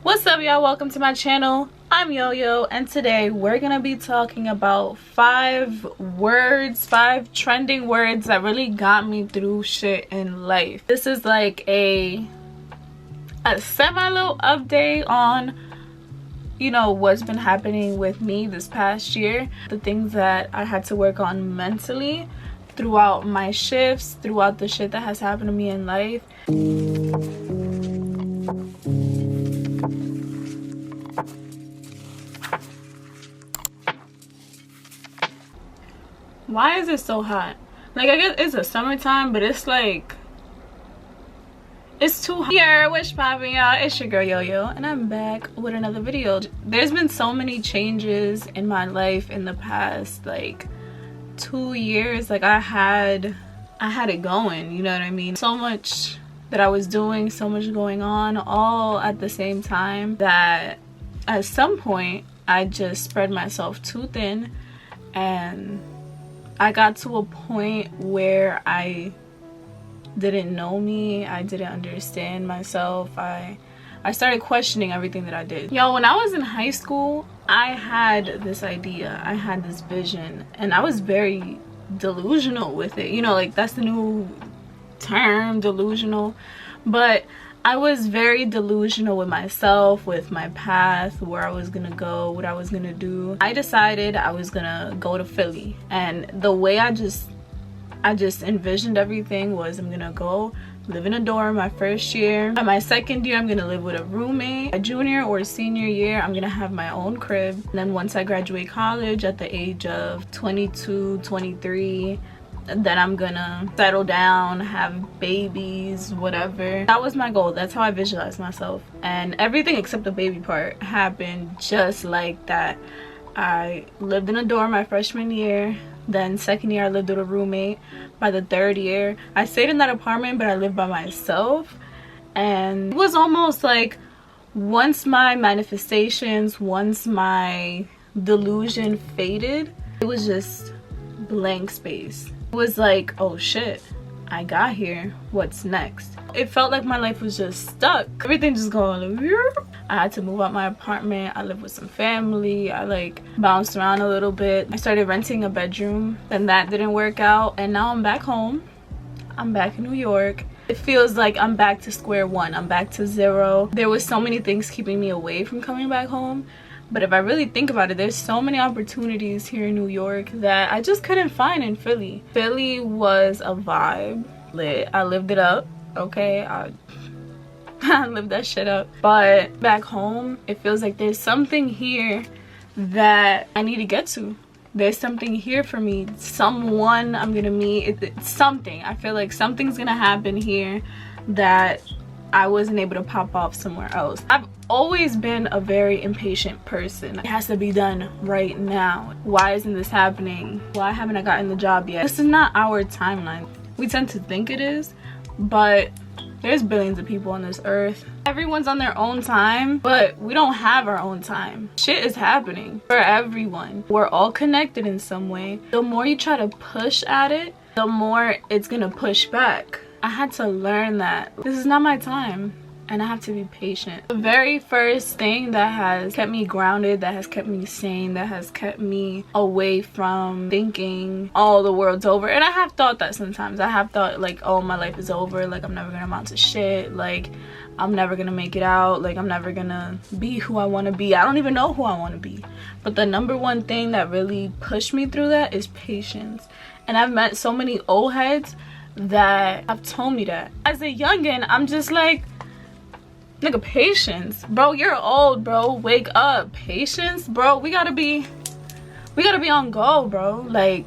What's up, y'all? Welcome to my channel. I'm Yo-Yo, and today we're gonna be talking about five trending words that really got me through shit in life. This is like a semi-little update on, you know, what's been happening with me this past year, the things that I had to work on mentally throughout my shifts, throughout the shit that has happened to me in life. Why is it so hot? Like, I guess it's a summertime, but it's like, it's too hot here. What's poppin', y'all? It's your girl Yo-Yo, and I'm back with another video. There's been so many changes in my life in the past like 2 years. Like, I had it going, you know what I mean? So much that I was doing, so much going on all at the same time that at some point I just spread myself too thin, and I got to a point where I didn't know me. I didn't understand myself. I started questioning everything that I did. Y'all, when I was in high school, I had this idea, I had this vision, and I was very delusional with it. You know, like, that's the new term, delusional. But I was very delusional with myself, with my path, where I was gonna go, what I was gonna do. I decided I was gonna go to Philly, and the way I just envisioned everything was, I'm gonna go live in a dorm my first year. By my second year, I'm gonna live with a roommate. A junior or senior year, I'm gonna have my own crib. And then once I graduate college at the age of 22, 23, then I'm gonna settle down, have babies, whatever. That was my goal. That's how I visualized myself, and everything except the baby part happened just like that. I lived in a dorm my freshman year. Then second year I lived with a roommate. By the third year I stayed in that apartment, but I lived by myself. And it was almost like, once my manifestations, once my delusion faded, it was just blank space. It was like, oh shit, I got here, what's next? It felt like my life was just stuck. Everything just going like, I had to move out my apartment. I lived with some family. I like bounced around a little bit. I started renting a bedroom, then that didn't work out, and now I'm back home. I'm back in New York. It feels like I'm back to square one. I'm back to zero. There was so many things keeping me away from coming back home. But if I really think about it, there's so many opportunities here in New York that I just couldn't find in Philly. Philly was a vibe. Lit. I lived it up, okay? I lived that shit up. But back home, it feels like there's something here that I need to get to. There's something here for me. Someone I'm gonna meet. It's something. I feel like something's gonna happen here that I wasn't able to pop off somewhere else. I've always been a very impatient person. It has to be done right now. Why isn't this happening? Why haven't I gotten the job yet? This is not our timeline. We tend to think it is, but there's billions of people on this earth. Everyone's on their own time, but we don't have our own time. Shit is happening for everyone. We're all connected in some way. The more you try to push at it, the more it's gonna push back. I had to learn that this is not my time, and I have to be patient. The very first thing that has kept me grounded, that has kept me sane, that has kept me away from thinking, oh, the world's over. And I have thought that sometimes. I have thought like, oh, my life is over, like I'm never gonna amount to shit, like I'm never gonna make it out, like I'm never gonna be who I want to be. I don't even know who I want to be. But the number one thing that really pushed me through that is patience. And I've met so many old heads that have told me that. As a youngin', I'm just like, nigga, patience, bro. You're old, bro. Wake up. Patience, bro. We gotta be on go, bro. Like,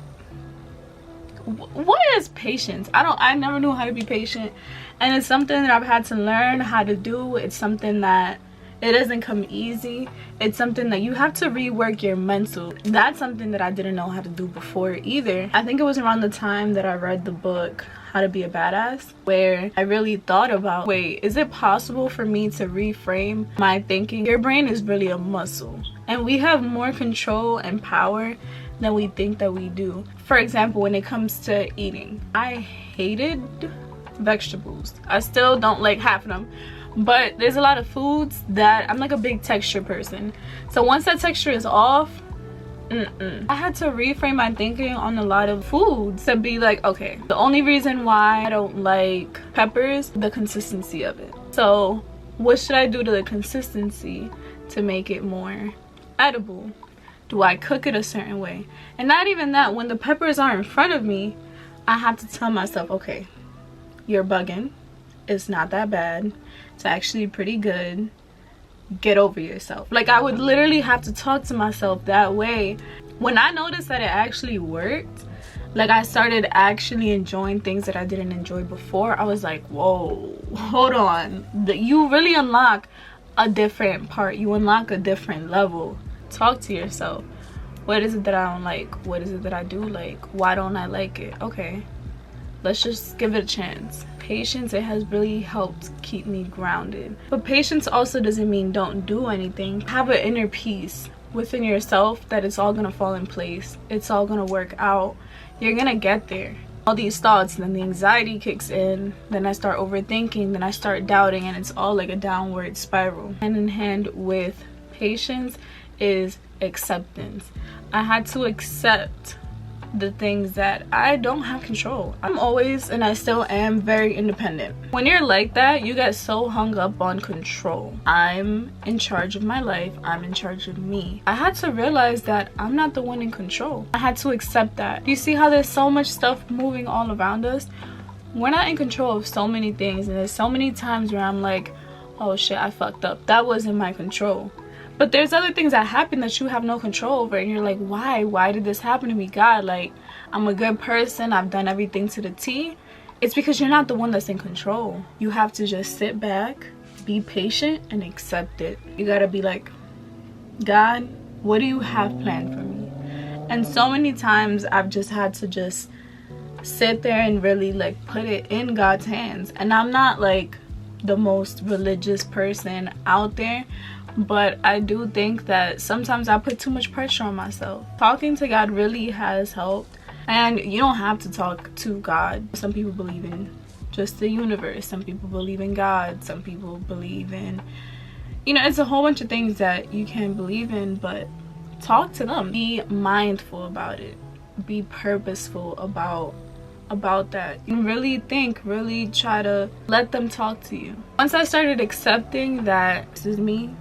what is patience? I never knew how to be patient, and it's something that I've had to learn how to do. It's something that it doesn't come easy. It's something that you have to rework your mental. That's something that I didn't know how to do before either. I think it was around the time that I read the book How to Be a Badass, where I really thought about, wait, is it possible for me to reframe my thinking? Your brain is really a muscle, and we have more control and power than we think that we do. For example, when it comes to eating, I hated vegetables. I still don't like half of them, but there's a lot of foods that I'm like a big texture person. So once that texture is off, I had to reframe my thinking on a lot of foods to be like, okay, the only reason why I don't like peppers, the consistency of it. So what should I do to the consistency to make it more edible? Do I cook it a certain way? And not even that, when the peppers are in front of me, I have to tell myself, okay, you're bugging. It's not that bad. It's actually pretty good. Get over yourself. Like, I would literally have to talk to myself that way. When I noticed that it actually worked, like I started actually enjoying things that I didn't enjoy before, I was like, whoa, hold on. You really unlock a different part. You unlock a different level. Talk to yourself. What is it that I don't like? What is it that I do like? Why don't I like it? Okay, let's just give it a chance. Patience, it has really helped keep me grounded. But patience also doesn't mean don't do anything. Have an inner peace within yourself that it's all gonna fall in place. It's all gonna work out. You're gonna get there. All these thoughts, and then the anxiety kicks in, then I start overthinking, then I start doubting, and it's all like a downward spiral. Hand in hand with patience is acceptance. I had to accept the things that I don't have control. I'm always, and I still am, very independent. When you're like that, you get so hung up on control. I'm in charge of my life. I'm in charge of me. I had to realize that I'm not the one in control. I had to accept that. You see how there's so much stuff moving all around us? We're not in control of so many things, and there's so many times where I'm like, oh shit, I fucked up. That wasn't my control. But there's other things that happen that you have no control over, and you're like, why did this happen to me? God, like, I'm a good person, I've done everything to the T. It's because you're not the one that's in control. You have to just sit back, be patient, and accept it. You gotta be like, God, what do you have planned for me? And so many times I've just had to just sit there and really like put it in God's hands. And I'm not like the most religious person out there, but I do think that sometimes I put too much pressure on myself. Talking to God really has helped. And you don't have to talk to God. Some people believe in just the universe. Some people believe in God. Some people believe in, you know, it's a whole bunch of things that you can believe in, but talk to them. Be mindful about it. Be purposeful about that. You really think, really try to let them talk to you. Once I started accepting that this is me,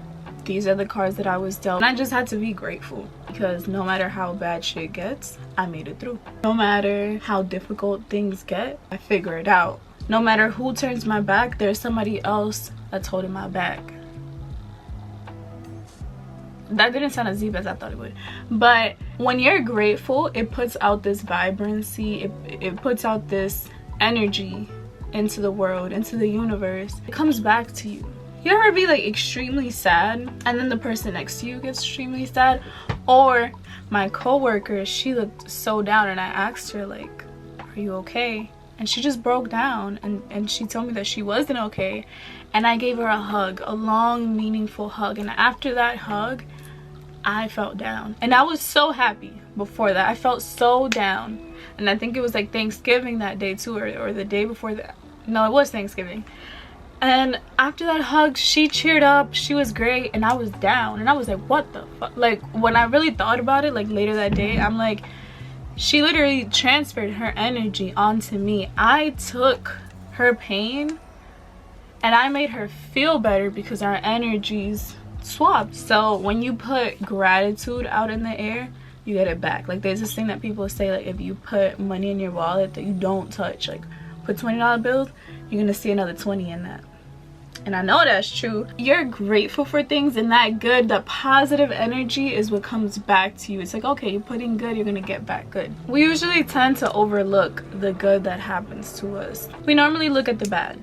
these are the cards that I was dealt, and I just had to be grateful, because no matter how bad shit gets, I made it through. No matter how difficult things get, I figure it out. No matter who turns my back, there's somebody else that's holding my back. That didn't sound as deep as I thought it would. But when you're grateful, it puts out this vibrancy, it puts out this energy into the world, into the universe. It comes back to you. You ever be like extremely sad, and then the person next to you gets extremely sad? Or my coworker, she looked so down, and I asked her like, are you okay? And she just broke down, and she told me that she wasn't okay. And I gave her a hug, a long, meaningful hug. And after that hug, I felt down. And I was so happy before that. I felt so down. And I think it was like Thanksgiving that day too, or the day before that. No, it was Thanksgiving. And after that hug, she cheered up, she was great, and I was down. And I was like, what the fuck? Like, when I really thought about it, like later that day, I'm like, she literally transferred her energy onto me. I took her pain and I made her feel better because our energies swapped. So when you put gratitude out in the air, you get it back. Like, there's this thing that people say, like, if you put money in your wallet that you don't touch, like put $20 bills, you're gonna see another 20 in that. And I know that's true. You're grateful for things, and that good, the positive energy is what comes back to you. It's like, okay, you're putting good, you're gonna get back good. We usually tend to overlook the good that happens to us. We normally look at the bad.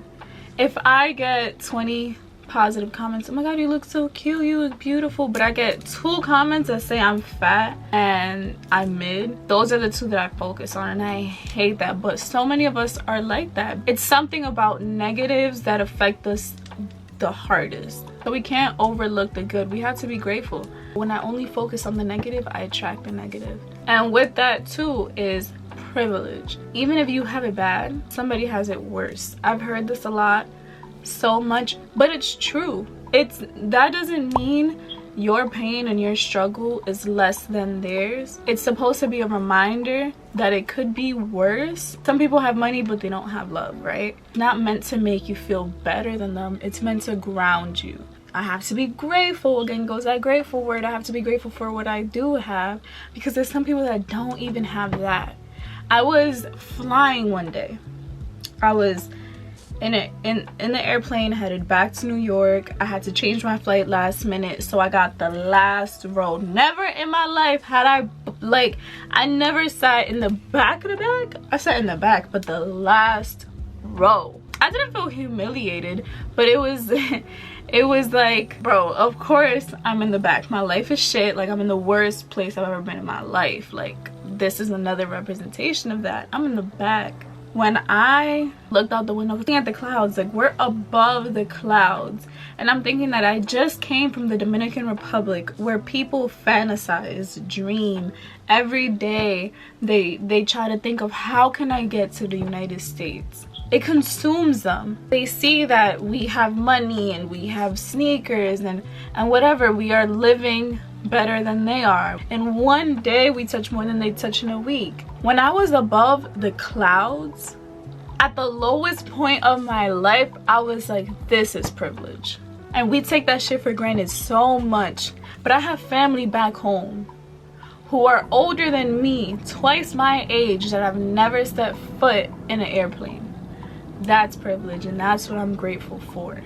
If I get 20 positive comments, oh my god, you look so cute, you look beautiful, but I get 2 comments that say I'm fat and I'm mid, those are the 2 that I focus on, and I hate that. But so many of us are like that. It's something about negatives that affect us the hardest. So we can't overlook the good. We have to be grateful. When I only focus on the negative, I attract the negative. And with that too is privilege. Even if you have it bad, somebody has it worse. I've heard this a lot. so much, but it's true. That doesn't mean your pain and your struggle is less than theirs. It's supposed to be a reminder that it could be worse. Some people have money but they don't have love, right? Not meant to make you feel better than them. It's meant to ground you. I have to be grateful. Again goes that grateful word. I have to be grateful for what I do have, because there's some people that don't even have that. I was flying one day. I was in the airplane headed back to New York. I had to change my flight last minute, so I got the last row. Never in my life had I never sat in the back of the back. I sat in the back, but the last row. I didn't feel humiliated, but it was it was like, bro, of course I'm in the back. My life is shit. Like, I'm in the worst place I've ever been in my life. Like, this is another representation of that. I'm in the back. When I looked out the window looking at the clouds, like, we're above the clouds, and I'm thinking that I just came from the Dominican Republic, where people fantasize, dream every day. They try to think of, how can I get to the United States? It consumes them. They see that we have money and we have sneakers and whatever. We are living better than they are. And one day we touch more than they touch in a week. When I was above the clouds, at the lowest point of my life, I was like, this is privilege. And we take that shit for granted so much. But I have family back home who are older than me, twice my age, that have never set foot in an airplane. That's privilege, and that's what I'm grateful for.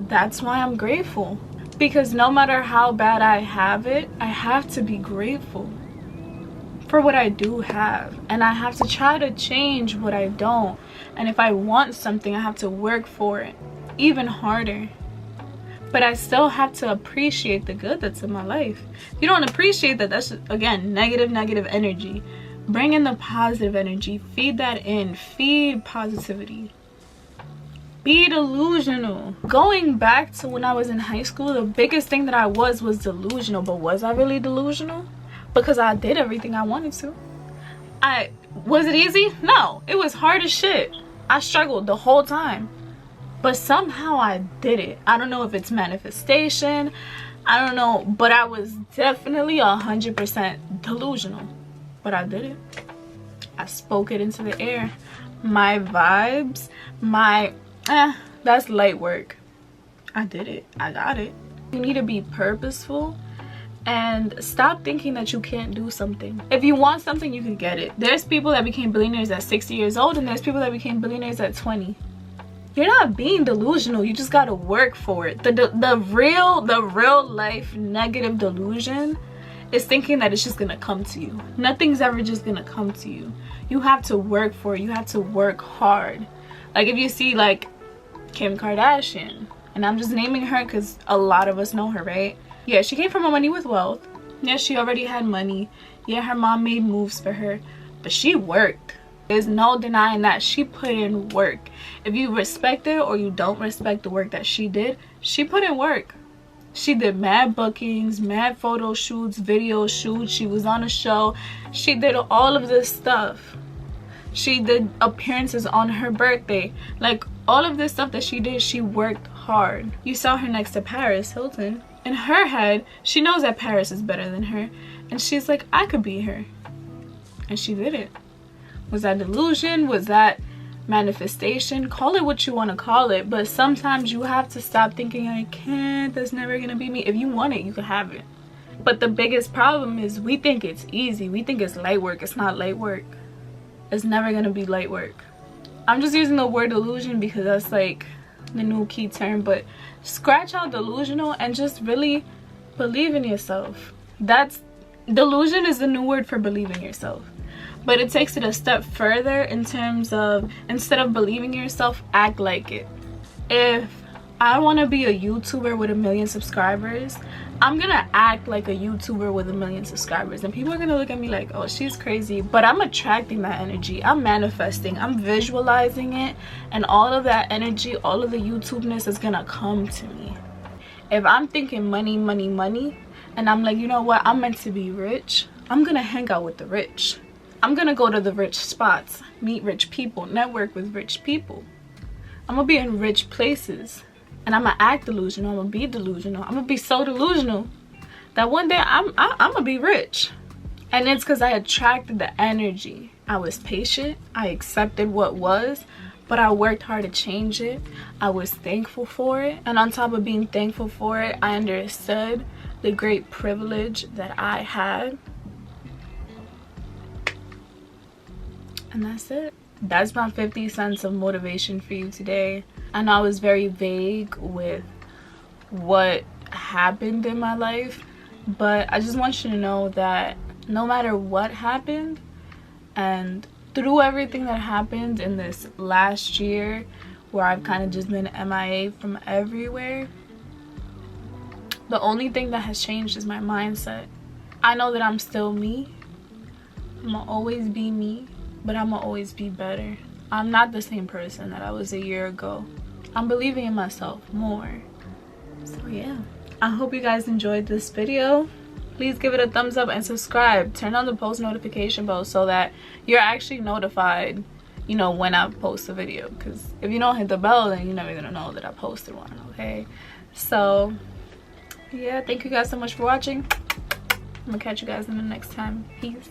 That's why I'm grateful. Because no matter how bad I have it, I have to be grateful for what I do have. And I have to try to change what I don't. And if I want something, I have to work for it even harder. But I still have to appreciate the good that's in my life. If you don't appreciate that, that's, again, negative energy. Bring in the positive energy. Feed that in. Feed positivity. Be delusional. Going back to when I was in high school, the biggest thing that I was delusional. But was I really delusional? Because I did everything I wanted to. Was it easy? No. It was hard as shit. I struggled the whole time. But somehow I did it. I don't know if it's manifestation. I don't know. But I was definitely 100% delusional. But I did it. I spoke it into the air. My vibes, that's light work. I did it. I got it. You need to be purposeful and stop thinking that you can't do something. If you want something, you can get it. There's people that became billionaires at 60 years old, and there's people that became billionaires at 20. You're not being delusional. You just gotta work for it. The real life negative delusion is thinking that it's just gonna come to you. Nothing's ever just gonna come to you. You have to work for it. You have to work hard. Like, if you see, like, Kim Kardashian, and I'm just naming her because a lot of us know her, right? Yeah, she came from a money with wealth. Yeah, she already had money. Yeah, her mom made moves for her, but she worked. There's no denying that. She put in work. If you respect it or you don't respect the work that she did, she put in work. She did mad bookings, mad photo shoots, video shoots. She was on a show. She did all of this stuff. She did appearances on her birthday. Like, all of this stuff that she did, she worked hard. You saw her next to Paris Hilton. In her head, she knows that Paris is better than her. And she's like, I could be her. And she did it. Was that delusion? Was that manifestation? Call it what you want to call it. But sometimes you have to stop thinking, I can't, that's never going to be me. If you want it, you can have it. But the biggest problem is we think it's easy. We think it's light work. It's not light work. It's never going to be light work. I'm just using the word delusion because that's like the new key term. But scratch out delusional and just really believe in yourself. Delusion is the new word for believe in yourself. But it takes it a step further in terms of, instead of believing in yourself, act like it. If I want to be a YouTuber with 1 million subscribers, I'm gonna act like a YouTuber with 1 million subscribers, and people are gonna look at me like, oh, she's crazy. But I'm attracting that energy. I'm manifesting. I'm visualizing it, and all of that energy, all of the YouTubeness is gonna come to me. If I'm thinking money, money, money, and I'm like, you know what, I'm meant to be rich, I'm gonna hang out with the rich. I'm gonna go to the rich spots, meet rich people, network with rich people. I'm gonna be in rich places. And I'm gonna act delusional. I'm gonna be delusional. I'm gonna be so delusional that one day I'm gonna be rich. And it's because I attracted the energy. I was patient. I accepted what was, but I worked hard to change it. I was thankful for it. And on top of being thankful for it, I understood the great privilege that I had. And that's it. That's my 50 cents of motivation for you today. I know I was very vague with what happened in my life, but I just want you to know that no matter what happened, and through everything that happened in this last year where I've kind of just been MIA from everywhere, the only thing that has changed is my mindset. I know that I'm still me. I'm gonna always be me, but I'm gonna always be better. I'm not the same person that I was a year ago. I'm believing in myself more. So yeah, I hope you guys enjoyed this video. Please give it a thumbs up and subscribe. Turn on the post notification bell so that you're actually notified, you know, when I post a video. Because if you don't hit the bell, then you're never gonna know that I posted one, okay? So yeah, thank you guys so much for watching. I'm gonna catch you guys in the next time. Peace.